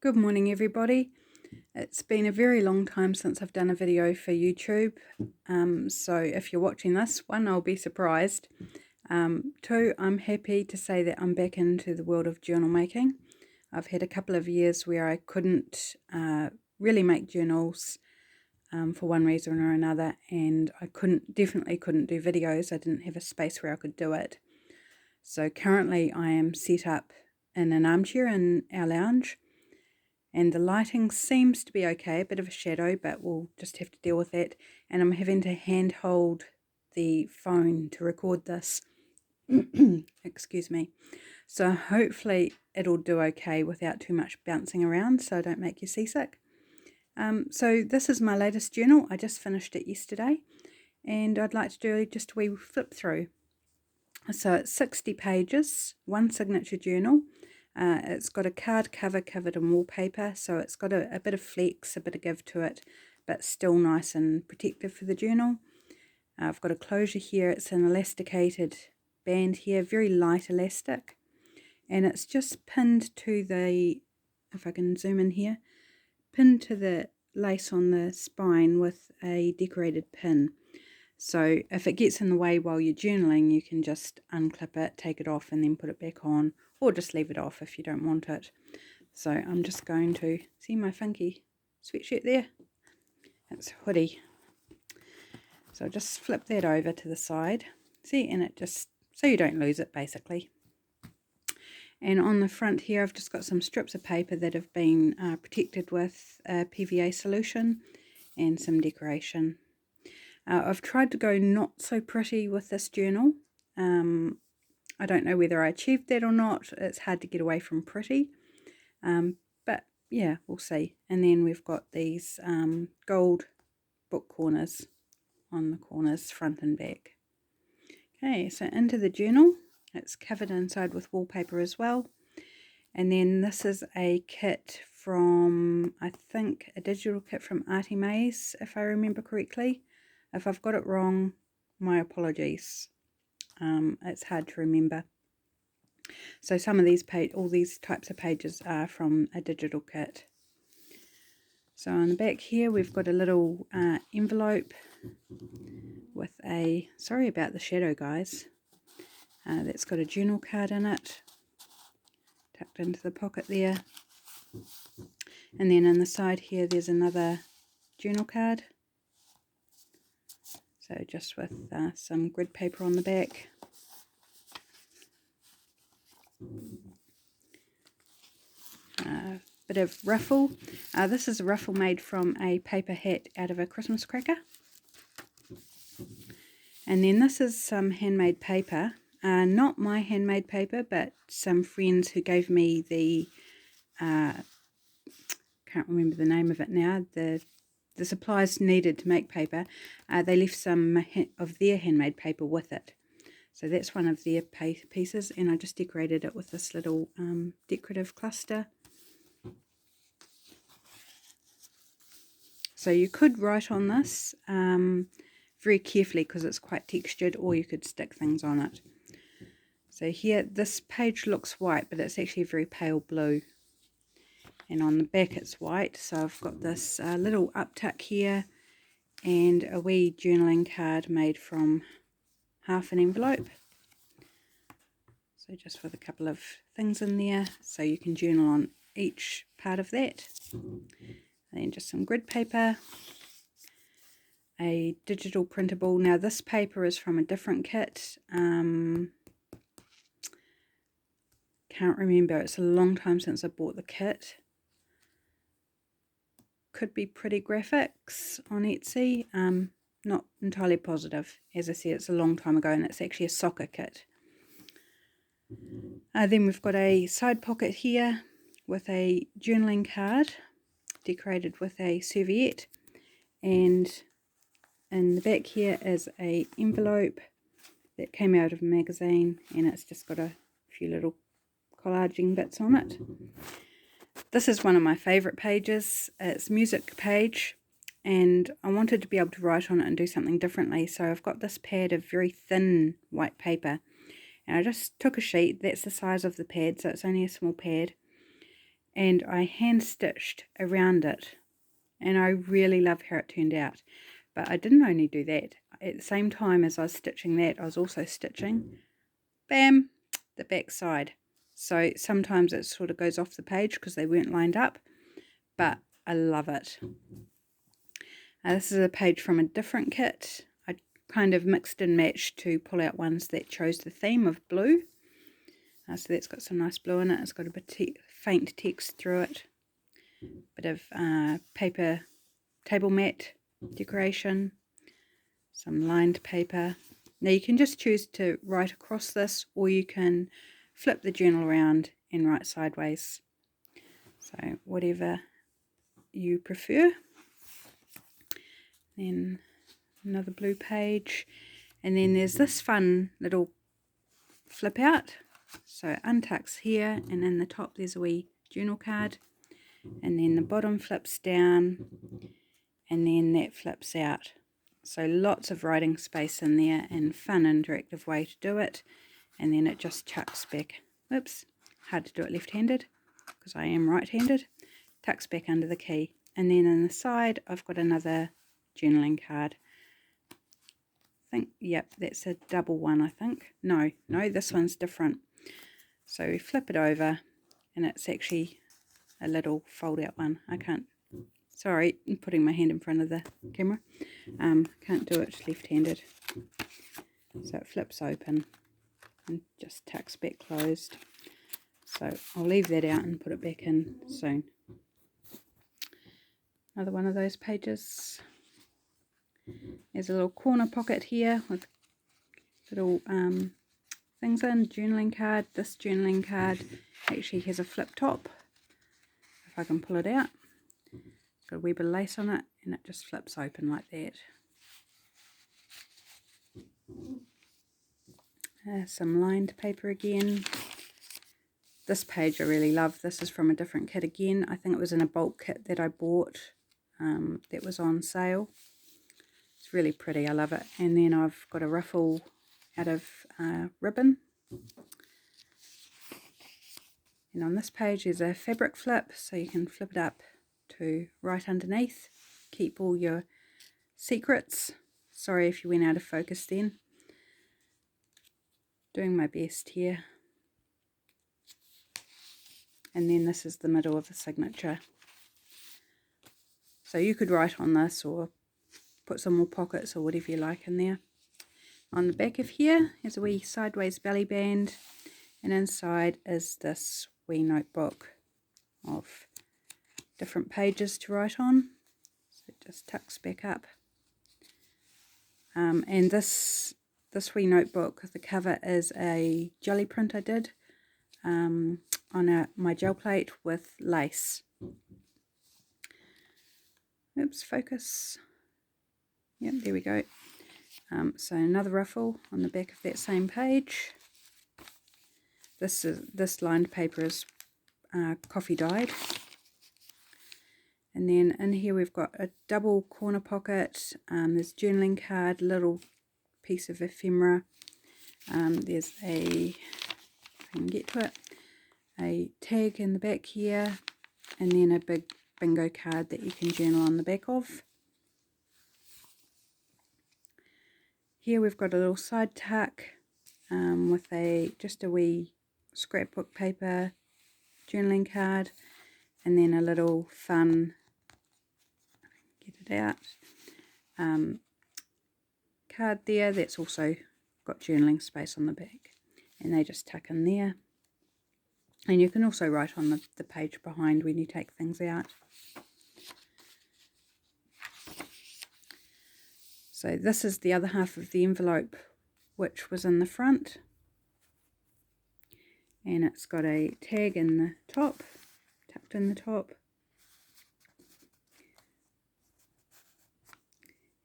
Good morning, everybody. It's been a very long time since I've done a video for YouTube. So if you're watching this, one, I'll be surprised. Two, I'm happy to say that I'm back into the world of journal making. I've had a couple of years where I couldn't really make journals for one reason or another, and I definitely couldn't do videos. I didn't have a space where I could do it. So currently I am set up in an armchair in our lounge, and the lighting seems to be okay, a bit of a shadow, but we'll just have to deal with that. And I'm having to hand hold the phone to record this. Excuse me. So hopefully it'll do okay without too much bouncing around, so I don't make you seasick. So this is my latest journal. I just finished it yesterday, and I'd like to do just a wee flip through. So it's 60 pages, one signature journal. It's got a card cover covered in wallpaper, so it's got a bit of flex, a bit of give to it, but still nice and protective for the journal. I've got a closure here. It's an elasticated band here, very light elastic, and it's just pinned to the, if I can zoom in here, pinned to the lace on the spine with a decorated pin. So if it gets in the way while you're journaling, you can just unclip it, take it off, and then put it back on, or just leave it off if you don't want it. So I'm just going to, see my funky sweatshirt there? It's a hoodie. So I'll just flip that over to the side. See, and it just, so you don't lose it basically. And on the front here, I've just got some strips of paper that have been protected with a PVA solution and some decoration. I've tried to go not so pretty with this journal. I don't know whether I achieved that or not. It's hard to get away from pretty. But yeah, we'll see. And then we've got these gold book corners on the corners, front and back. Okay, so into the journal. It's covered inside with wallpaper as well. And then this is a kit from, I think, a digital kit from Artie Mays, if I remember correctly. If I've got it wrong, my apologies. It's hard to remember. So some of these all these types of pages are from a digital kit. So on the back here, we've got a little envelope with a, sorry about the shadow, guys. That's got a journal card in it, tucked into the pocket there. And then on the side here, there's another journal card. So just with some grid paper on the back. Bit of ruffle. This is a ruffle made from a paper hat out of a Christmas cracker. And then this is some handmade paper. Not my handmade paper, but some friends who gave me the, can't remember the name of it now, the supplies needed to make paper. They left some of their handmade paper with it. So that's one of their pieces, and I just decorated it with this little decorative cluster. So you could write on this very carefully because it's quite textured, or you could stick things on it. So here, this page looks white, but it's actually very pale blue. And on the back it's white, so I've got this little uptuck here and a wee journaling card made from half an envelope. So just with a couple of things in there, so you can journal on each part of that. And then just some grid paper, a digital printable. Now this paper is from a different kit. Can't remember, it's a long time since I bought the kit. Could be Pretty Graphics on Etsy. Not entirely positive. As I said, it's a long time ago, and it's actually a soccer kit. Then we've got a side pocket here with a journaling card decorated with a serviette, and in the back here is a envelope that came out of a magazine, and it's just got a few little collaging bits on it. This is one of my favourite pages. It's music page, and I wanted to be able to write on it and do something differently, so I've got this pad of very thin white paper, and I just took a sheet. That's the size of the pad, so it's only a small pad, and I hand stitched around it, and I really love how it turned out. But I didn't only do that. At the same time as I was stitching that, I was also stitching, bam, the back side. So sometimes it sort of goes off the page because they weren't lined up, but I love it. This is a page from a different kit. I kind of mixed and matched to pull out ones that chose the theme of blue. So that's got some nice blue in it. It's got a bit faint text through it. Bit of paper table mat decoration. Some lined paper. Now you can just choose to write across this, or you can flip the journal around and write sideways. So whatever you prefer. Then another blue page, and then there's this fun little flip out. So it untucks here, and in the top there's a wee journal card, and then the bottom flips down, and then that flips out. So lots of writing space in there, and fun interactive way to do it. And then it just chucks back. Oops, hard to do it left-handed because I am right-handed. Tucks back under the key, and then on the side I've got another journaling card. Yep, that's a double one, I think. No, this one's different. So we flip it over, and it's actually a little fold-out one. Sorry, I'm putting my hand in front of the camera. Can't do it left-handed. So it flips open and just tucks back closed. So I'll leave that out and put it back in soon. Another one of those pages. There's a little corner pocket here with little things in. Journaling card. This journaling card actually has a flip top, if I can pull it out. Got a wee bit of lace on it, and it just flips open like that. Some lined paper again. This page I really love. This is from a different kit again. I think it was in a bulk kit that I bought that was on sale. It's really pretty. I love it. And then I've got a ruffle out of ribbon. And on this page there's a fabric flip, so you can flip it up to right underneath. Keep all your secrets. Sorry if you went out of focus then. Doing my best here. And then this is the middle of the signature. So you could write on this or put some more pockets or whatever you like in there. On the back of here is a wee sideways belly band, and inside is this wee notebook of different pages to write on. So it just tucks back up. And this wee notebook, the cover is a jelly print I did on my gel plate with lace. Oops, focus. Yep, there we go. So another ruffle on the back of that same page. This lined paper is coffee dyed. And then in here we've got a double corner pocket. There's journaling card, little piece of ephemera. There's if I can get to it, a tag in the back here, and then a big bingo card that you can journal on the back of. Here we've got a little side tuck with just a wee scrapbook paper journaling card, and then a little fun, get it out, card there that's also got journaling space on the back, and they just tuck in there. And you can also write on the page behind when you take things out. So this is the other half of the envelope, which was in the front. And it's got a tag in the top, tucked in the top.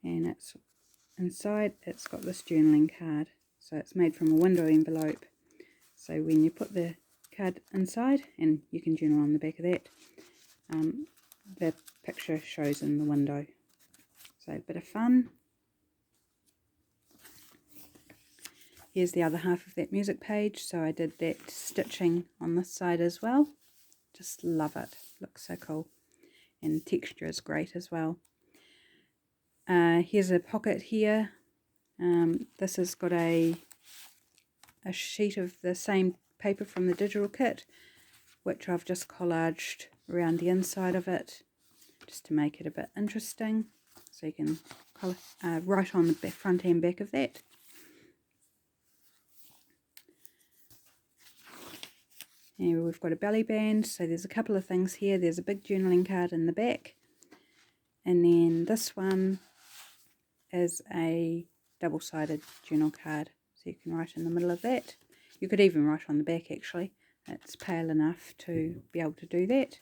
And it's inside, it's got this journaling card. So it's made from a window envelope. So when you put the card inside, and you can journal on the back of that, the picture shows in the window. So a bit of fun. Here's the other half of that music page. So I did that stitching on this side as well Just love it. Looks so cool. And the texture is great as well. Here's a pocket here. This has got a sheet of the same paper from the digital kit, which I've just collaged around the inside of it, just to make it a bit interesting. So you can write on the front and back of that. And we've got a belly band, so there's a couple of things here. There's a big journaling card in the back, and then this one is a double-sided journal card, so you can write in the middle of that. You could even write on the back actually. It's pale enough to be able to do that.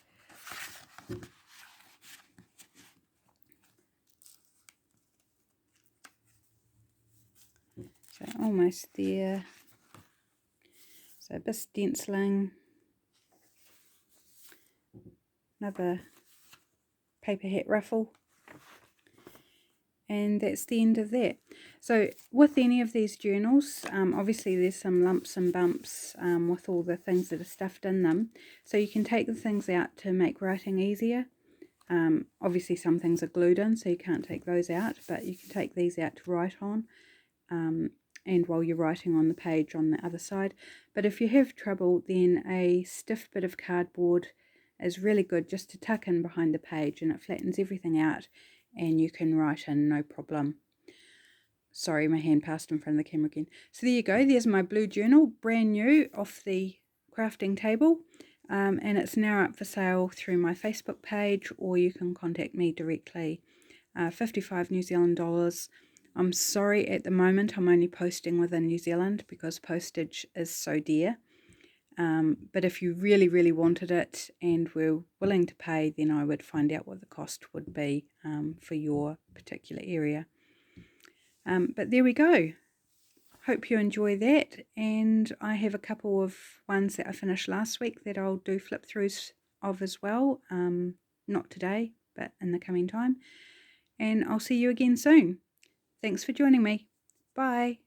So almost there. So a bit stenciling. Another paper hat ruffle, and that's the end of that. So with any of these journals, obviously there's some lumps and bumps with all the things that are stuffed in them, so you can take the things out to make writing easier. Obviously some things are glued in, so you can't take those out, but you can take these out to write on, and while you're writing on the page on the other side. But if you have trouble, then a stiff bit of cardboard is really good just to tuck in behind the page, and it flattens everything out and you can write in no problem. Sorry, my hand passed in front of the camera again. So there you go, there's my blue journal, brand new off the crafting table, and it's now up for sale through my Facebook page, or you can contact me directly. 55 New Zealand dollars. I'm sorry, at the moment I'm only posting within New Zealand because postage is so dear. But if you really, really wanted it and were willing to pay, then I would find out what the cost would be for your particular area. But there we go. Hope you enjoy that. And I have a couple of ones that I finished last week that I'll do flip throughs of as well. Not today, but in the coming time. And I'll see you again soon. Thanks for joining me. Bye.